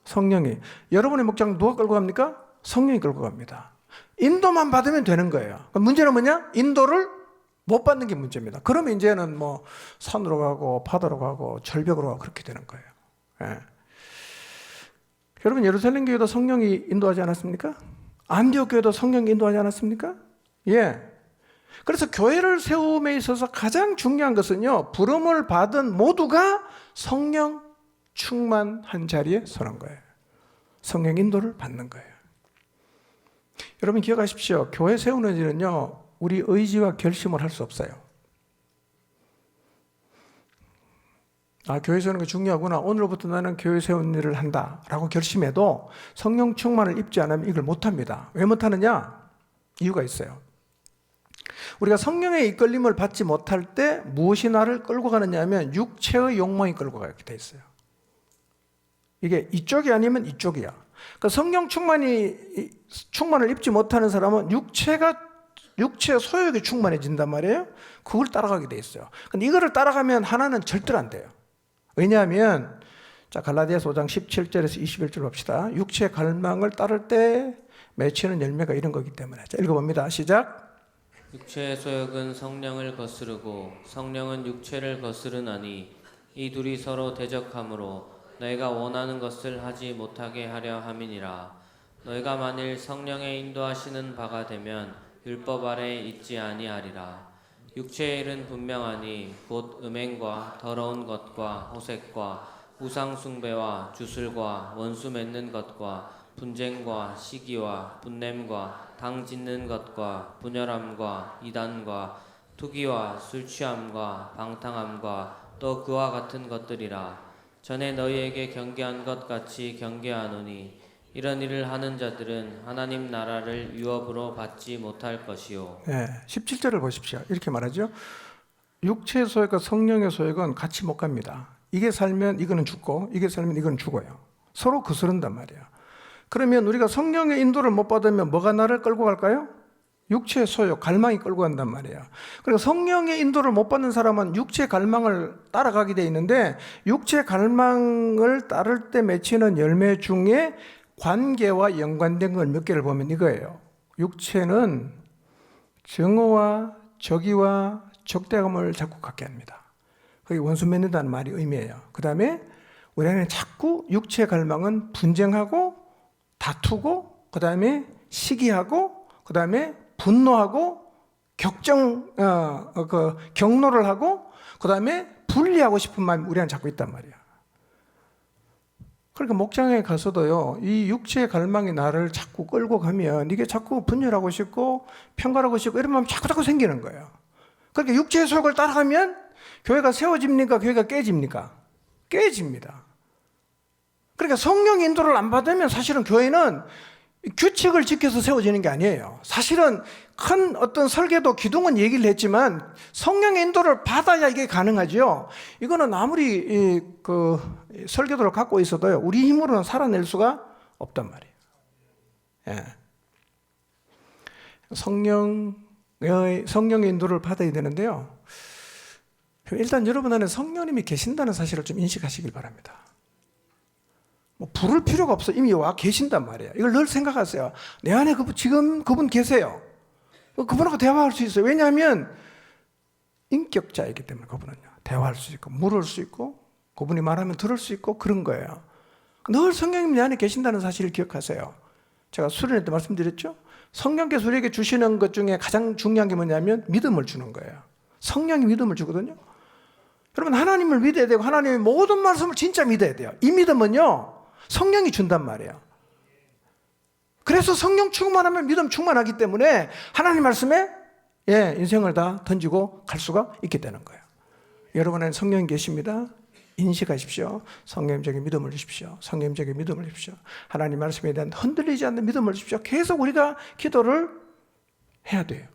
성령이. 여러분의 목장 누가 끌고 갑니까? 성령이 끌고 갑니다. 인도만 받으면 되는 거예요. 문제는 뭐냐? 인도를 못 받는 게 문제입니다. 그러면 이제는 뭐 산으로 가고 바다로 가고 절벽으로 가고 그렇게 되는 거예요. 예. 여러분 예루살렘 교회도 성령이 인도하지 않았습니까? 안디옥 교회도 성령이 인도하지 않았습니까? 예. 그래서 교회를 세움에 있어서 가장 중요한 것은요, 부름을 받은 모두가 성령 충만한 자리에 서는 거예요. 성령 인도를 받는 거예요. 여러분 기억하십시오. 교회 세우는 일은요, 우리 의지와 결심을 할 수 없어요. 교회 세우는 게 중요하구나. 오늘부터 나는 교회 세우는 일을 한다라고 결심해도 성령 충만을 입지 않으면 이걸 못합니다. 왜 못하느냐? 이유가 있어요. 우리가 성령의 이끌림을 받지 못할 때 무엇이 나를 끌고 가느냐 하면 육체의 욕망이 끌고 가게 돼 있어요. 이게 이쪽이 아니면 이쪽이야. 그러니까 성령 충만을 입지 못하는 사람은 육체의 소욕이 충만해진단 말이에요. 그걸 따라가게 돼 있어요. 근데 이거를 따라가면 하나는 절대로 안 돼요. 왜냐하면 자 갈라디아서 5장 17절에서 21절 봅시다. 육체의 갈망을 따를 때 맺히는 열매가 이런 거기 때문에. 자 읽어봅니다. 시작. 육체의 소욕은 성령을 거스르고 성령은 육체를 거스르나니 이 둘이 서로 대적하므로 너희가 원하는 것을 하지 못하게 하려 함이니라. 너희가 만일 성령의 인도하시는 바가 되면 율법 아래 있지 아니하리라. 육체의 일은 분명하니 곧 음행과 더러운 것과 호색과 우상 숭배와 주술과 원수 맺는 것과 분쟁과 시기와 분냄과 당 짓는 것과 분열함과 이단과 투기와 술 취함과 방탕함과 또 그와 같은 것들이라. 전에 너희에게 경계한 것 같이 경계하노니 이런 일을 하는 자들은 하나님 나라를 유업으로 받지 못할 것이요. 17절을 보십시오. 이렇게 말하죠. 육체의 소욕과 성령의 소욕은 같이 못 갑니다. 이게 살면 이거는 죽고 이게 살면 이거는 죽어요. 서로 거스른단 말이에요. 그러면 우리가 성령의 인도를 못 받으면 뭐가 나를 끌고 갈까요? 육체의 소욕, 갈망이 끌고 간단 말이에요. 그러니까 성령의 인도를 못 받는 사람은 육체의 갈망을 따라가게 돼 있는데 육체의 갈망을 따를 때 맺히는 열매 중에 관계와 연관된 걸 몇 개를 보면 이거예요. 육체는 정오와 적의와 적대감을 자꾸 갖게 합니다. 그게 원수 맺는다는 말이 의미해요. 그 다음에 우리는 자꾸 육체의 갈망은 분쟁하고 다투고 그 다음에 시기하고 그 다음에 분노하고 경노를 하고 그 다음에 분리하고 싶은 마음이 우리한테 자꾸 있단 말이야. 그러니까 목장에 가서도요, 이 육체의 갈망이 나를 자꾸 끌고 가면 이게 자꾸 분열하고 싶고 평가하고 싶고 이런 마음이 자꾸 생기는 거예요. 그러니까 육체의 소욕을 따라가면 교회가 세워집니까? 교회가 깨집니까? 깨집니다. 그러니까 성령 인도를 안 받으면 사실은 교회는 규칙을 지켜서 세워지는 게 아니에요. 사실은 큰 어떤 설계도 기둥은 얘기를 했지만 성령의 인도를 받아야 이게 가능하죠. 이거는 아무리 설계도를 갖고 있어도요, 우리 힘으로는 살아낼 수가 없단 말이에요. 예. 성령의 인도를 받아야 되는데요. 일단 여러분 안에 성령님이 계신다는 사실을 좀 인식하시길 바랍니다. 부를 필요가 없어. 이미 와 계신단 말이에요. 이걸 늘 생각하세요. 내 안에 지금 그분 계세요. 그분하고 대화할 수 있어요. 왜냐하면 인격자이기 때문에 그분은요. 대화할 수 있고 물을 수 있고 그분이 말하면 들을 수 있고 그런 거예요. 늘 성령님 내 안에 계신다는 사실을 기억하세요. 제가 수련회 때 말씀드렸죠. 성령께서 우리에게 주시는 것 중에 가장 중요한 게 뭐냐면 믿음을 주는 거예요. 성령이 믿음을 주거든요. 여러분 하나님을 믿어야 되고 하나님의 모든 말씀을 진짜 믿어야 돼요. 이 믿음은요 성령이 준단 말이에요. 그래서 성령 충만하면 믿음 충만하기 때문에 하나님 말씀에 인생을 다 던지고 갈 수가 있게 되는 거예요. 여러분 안에 성령이 계십니다. 인식하십시오. 성령적인 믿음을 주십시오. 성령적인 믿음을 주십시오. 하나님 말씀에 대한 흔들리지 않는 믿음을 주십시오. 계속 우리가 기도를 해야 돼요.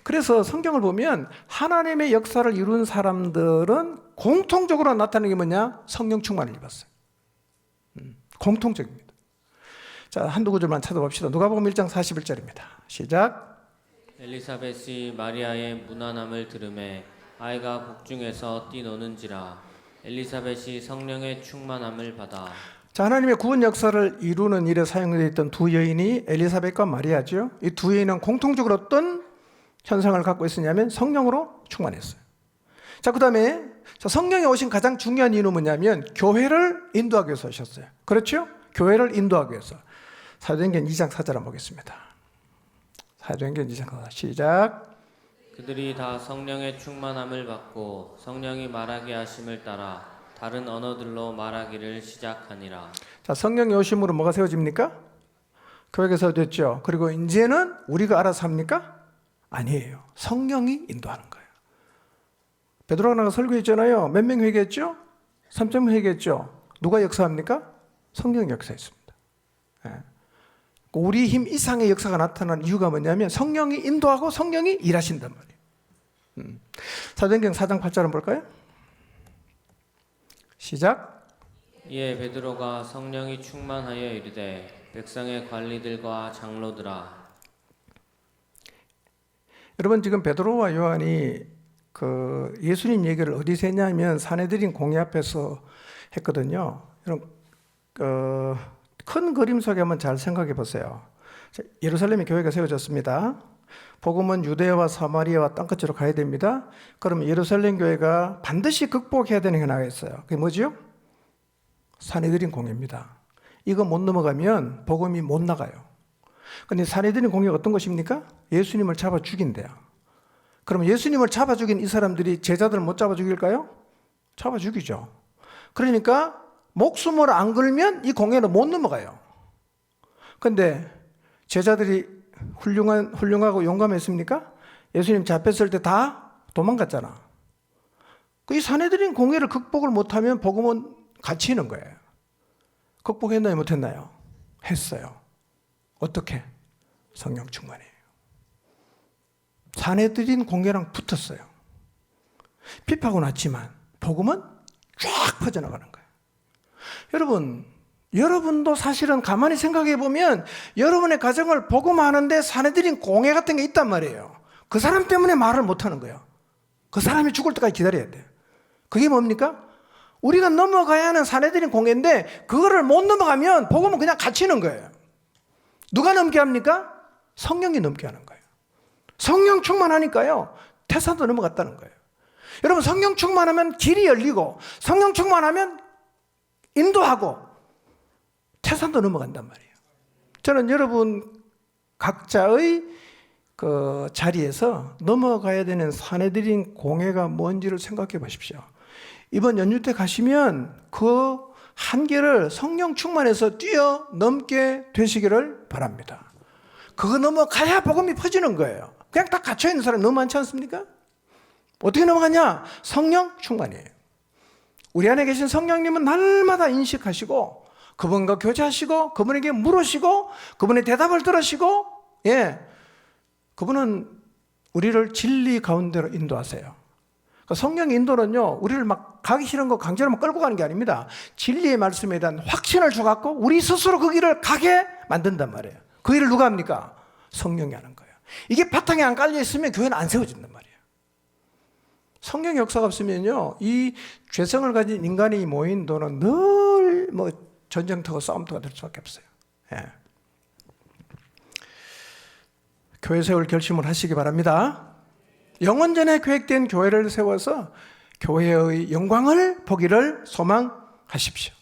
그래서 성경을 보면 하나님의 역사를 이룬 사람들은 공통적으로 나타나는 게 뭐냐? 성령 충만을 입었어요. 공통적입니다. 자, 한두 구절만 찾아봅시다. 누가복음 1장 41절입니다. 시작. 엘리사벳이 마리아의 무난함을 들음에 아이가 복중에서 뛰노는지라. 엘리사벳이 성령의 충만함을 받아. 자, 하나님의 구원 역사를 이루는 일에 사용되어 있던 두 여인이 엘리사벳과 마리아죠. 이 두 여인은 공통적으로 어떤 현상을 갖고 있었냐면 성령으로 충만했어요. 자, 그 다음에 성령이 오신 가장 중요한 이유는 뭐냐면 교회를 인도하기 위해서 오셨어요. 그렇죠? 교회를 인도하기 위해서. 사도행전 2장 4절 한번 보겠습니다. 사도행전 2장 4절 시작. 그들이 다 성령의 충만함을 받고 성령이 말하게 하심을 따라 다른 언어들로 말하기를 시작하니라. 자, 성령이 오심으로 뭐가 세워집니까? 교회가 세워졌죠. 그리고 이제는 우리가 알아서 합니까? 아니에요. 성령이 인도하는 거예요. 베드로가 나가 설교했잖아요. 몇 명 회개했죠? 3명 회개했죠. 누가 역사합니까? 성령이 역사했습니다. 우리 힘 이상의 역사가 나타나는 이유가 뭐냐면 성령이 인도하고 성령이 일하신단 말이에요. 사도행전 4장 8절 한번 볼까요? 시작. 이에 베드로가 성령이 충만하여 이르되 백성의 관리들과 장로들아. 여러분 지금 베드로와 요한이 그 예수님 얘기를 어디서 했냐면 산헤드린 공회 앞에서 했거든요. 여러분 큰 그림 속에 한번 잘 생각해 보세요. 예루살렘에 교회가 세워졌습니다. 복음은 유대와 사마리아와 땅끝으로 가야 됩니다. 그러면 예루살렘 교회가 반드시 극복해야 되는 게 하나가 있어요. 그게 뭐죠? 산헤드린 공회입니다. 이거 못 넘어가면 복음이 못 나가요. 근데 산헤드린 공회가 어떤 것입니까? 예수님을 잡아 죽인대요. 그럼 예수님을 잡아 죽인 이 사람들이 제자들을 못 잡아 죽일까요? 잡아 죽이죠. 그러니까 목숨을 안 걸면 이 공회는 못 넘어가요. 근데 제자들이 훌륭하고 용감했습니까? 예수님 잡혔을 때 다 도망갔잖아. 이 산헤드린 공회를 극복을 못하면 복음은 갇히는 거예요. 극복했나요? 못했나요? 했어요. 어떻게? 성령 충만이에요. 산헤드린 공회랑 붙었어요. 핍하고 났지만 복음은 쫙 퍼져나가는 거예요. 여러분도 사실은 가만히 생각해 보면 여러분의 가정을 복음하는데 산헤드린 공회 같은 게 있단 말이에요. 그 사람 때문에 말을 못하는 거예요. 그 사람이 죽을 때까지 기다려야 돼요. 그게 뭡니까? 우리가 넘어가야 하는 산헤드린 공회인데 그거를 못 넘어가면 복음은 그냥 갇히는 거예요. 누가 넘게 합니까? 성령이 넘게 하는 거예요. 성령 충만하니까요. 태산도 넘어갔다는 거예요. 여러분 성령 충만하면 길이 열리고 성령 충만하면 인도하고 태산도 넘어간단 말이에요. 저는 여러분 각자의 그 자리에서 넘어가야 되는 산헤드린 공회가 뭔지를 생각해 보십시오. 이번 연휴 때 가시면 그 한계를 성령 충만해서 뛰어넘게 되시기를 바랍니다. 그거 넘어가야 복음이 퍼지는 거예요. 그냥 다 갇혀있는 사람 너무 많지 않습니까? 어떻게 넘어가냐? 성령 충만이에요. 우리 안에 계신 성령님은 날마다 인식하시고 그분과 교제하시고 그분에게 물으시고 그분의 대답을 들으시고 그분은 우리를 진리 가운데로 인도하세요. 성령의 인도는요, 우리를 막 가기 싫은 거 강제로 막 끌고 가는 게 아닙니다. 진리의 말씀에 대한 확신을 줘갖고 우리 스스로 그 길을 가게 만든단 말이에요. 그 일을 누가 합니까? 성령이 하는 거예요. 이게 바탕에 안 깔려 있으면 교회는 안 세워진단 말이에요. 성령의 역사가 없으면요, 이 죄성을 가진 인간이 모인 도는 늘 뭐 전쟁터고 싸움터가 될 수밖에 없어요. 교회 세울 결심을 하시기 바랍니다. 영원전에 계획된 교회를 세워서 교회의 영광을 보기를 소망하십시오.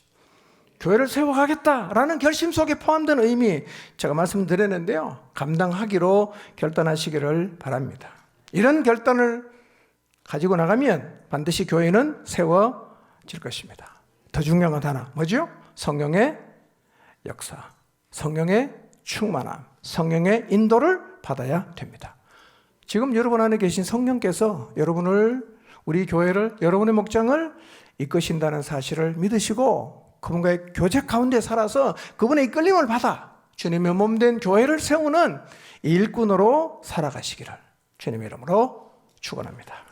교회를 세워가겠다라는 결심 속에 포함된 의미 제가 말씀드렸는데요. 감당하기로 결단하시기를 바랍니다. 이런 결단을 가지고 나가면 반드시 교회는 세워질 것입니다. 더 중요한 건 하나, 뭐죠? 성령의 역사, 성령의 충만함, 성령의 인도를 받아야 됩니다. 지금 여러분 안에 계신 성령께서 여러분을, 우리 교회를, 여러분의 목장을 이끄신다는 사실을 믿으시고 그분과의 교제 가운데 살아서 그분의 이끌림을 받아 주님의 몸된 교회를 세우는 일꾼으로 살아가시기를 주님의 이름으로 축원합니다.